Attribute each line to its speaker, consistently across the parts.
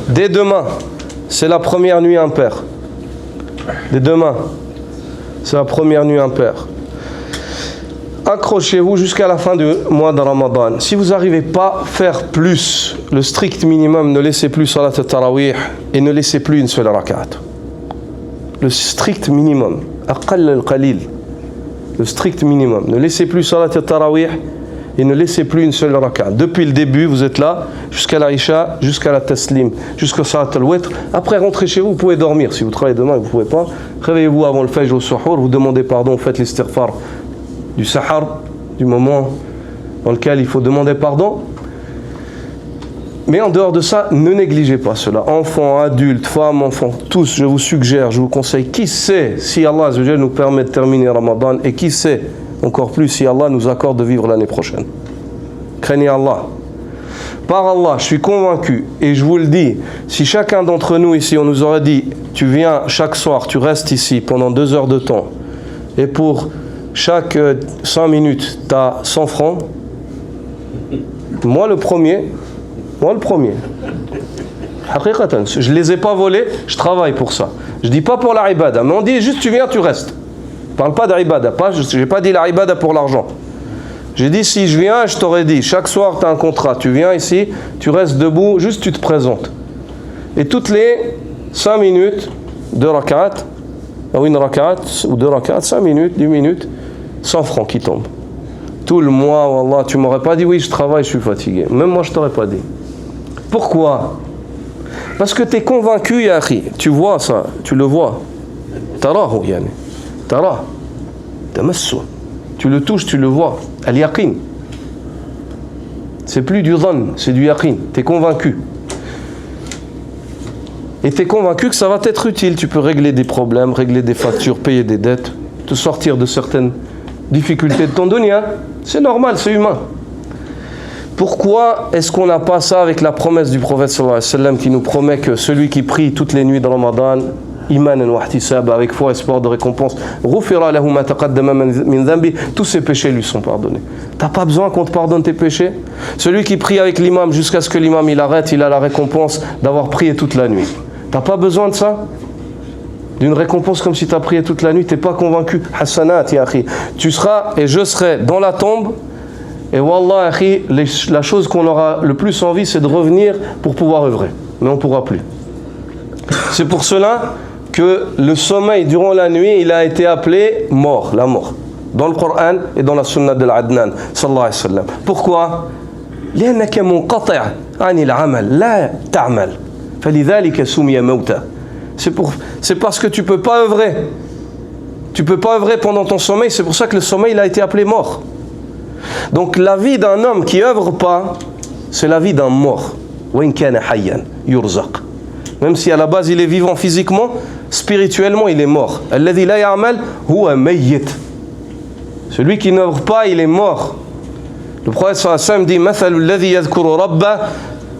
Speaker 1: Dès demain, c'est la première nuit impaire. Dès demain, c'est la première nuit impaire. Accrochez-vous jusqu'à la fin du mois de Ramadan. Si vous n'arrivez pas à faire plus, le strict minimum, ne laissez plus salat al-tarawih et ne laissez plus une seule rakat. Le strict minimum, aqall al-qalil, le strict minimum. Ne laissez plus salat al-tarawih et ne laissez plus une seule rakat. Depuis le début, vous êtes là, jusqu'à la Isha, jusqu'à la Taslim, jusqu'à salat al-witr. Après, rentrez chez vous, vous pouvez dormir. Si vous travaillez demain, vous ne pouvez pas. Réveillez-vous avant le fajr au suhour, vous demandez pardon, vous faites l'istighfar du sahar, du moment dans lequel il faut demander pardon. Mais en dehors de ça, ne négligez pas cela. Enfants, adultes, femmes, enfants, tous, je vous suggère, je vous conseille, qui sait si Allah Azza wa Jalla nous permet de terminer Ramadan, et qui sait encore plus si Allah nous accorde de vivre l'année prochaine. Craignez Allah. Par Allah, je suis convaincu, et je vous le dis, si chacun d'entre nous ici, on nous aurait dit, tu viens chaque soir, tu restes ici pendant 2 heures de temps, et pour chaque 5 minutes, tu as 100 francs. Moi le premier. Je ne les ai pas volés, je travaille pour ça. Je ne dis pas pour la ibada, mais on dit juste tu viens, tu restes. Je ne parle pas d'ibada, je n'ai pas dit la ibada pour l'argent. J'ai dit si je viens, je t'aurais dit, chaque soir tu as un contrat, tu viens ici, tu restes debout, juste tu te présentes. Et toutes les 5 minutes, 2 rak'at, ou une rak'at, ou 2 rak'at, 5 minutes, 10 minutes, 100 francs qui tombent. Tout le mois, wallah, tu m'aurais pas dit oui, je travaille, je suis fatigué. Même moi, je t'aurais pas dit. Pourquoi? Parce que tu es convaincu, ya akhi. Tu vois ça, tu le vois. Tarahu, yani. Tarah. Tamassu. Tu le touches, tu le vois. Al-yaqin. C'est plus du dhann, c'est du yaqin. Tu es convaincu. Et tu es convaincu que ça va t'être utile. Tu peux régler des problèmes, régler des factures, payer des dettes, te sortir de certaines difficultés de ton dunya. C'est normal, c'est humain. Pourquoi est-ce qu'on n'a pas ça avec la promesse du prophète sallallahu alayhi wa sallam qui nous promet que celui qui prie toutes les nuits de Ramadan, imanan wa ihtisab, avec foi et espoir de récompense, ghufira lahu ma taqaddama min dhanbi, tous ses péchés lui sont pardonnés. T'as pas besoin qu'on te pardonne tes péchés. Celui qui prie avec l'imam jusqu'à ce que l'imam il arrête, il a la récompense d'avoir prié toute la nuit. T'as pas besoin de ça? D'une récompense comme si tu as prié toute la nuit, tu n'es pas convaincu. Hassanat, ya akhi. Tu seras et je serai dans la tombe. Et wallah, akhi, la chose qu'on aura le plus envie, c'est de revenir pour pouvoir œuvrer. Mais on ne pourra plus. C'est pour cela que le sommeil durant la nuit, il a été appelé mort, la mort. Dans le Coran et dans la sunna de l'Adnan, sallallahu alayhi wa sallam. Pourquoi? لأنك منقطع عن العمل لا تعمل فلذلك سمي موتا. C'est parce que tu ne peux pas œuvrer. Tu ne peux pas œuvrer pendant ton sommeil. C'est pour ça que le sommeil il a été appelé mort. Donc la vie d'un homme qui œuvre pas, c'est la vie d'un mort. Même si à la base il est vivant physiquement, spirituellement il est mort. Celui qui n'œuvre pas, il est mort. Le prophète sallallahu alayhi wa sallam dit مثل الذي يذكر ربه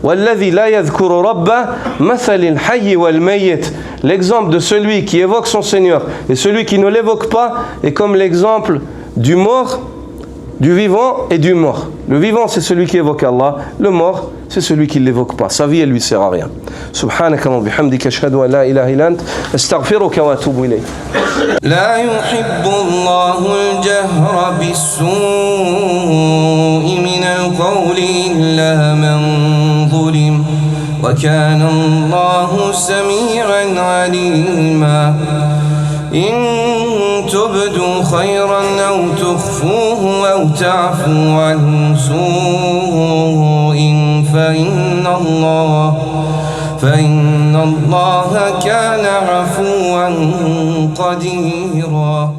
Speaker 1: والذي لا يذكر ربه مثل الحي والميت. L'exemple de celui qui évoque son Seigneur et celui qui ne l'évoque pas est comme l'exemple du mort, du vivant et du mort. Le vivant, c'est celui qui évoque Allah. Le mort, c'est celui qui ne l'évoque pas. Sa vie, elle lui sert à rien. Subhanaka wa bihamdika ashhadu an la ilaha illa ant astaghfiruka wa atubu ilayk.
Speaker 2: La yuhibbu Allahu al-jahra bis-su'i min al-qawli illa man zulim. Wa kana Allahu sami'an 'alima. إن تبدوا خيرا أو تخفوه أو تعفوا عن سوء فإن الله كان عفوا قديرا.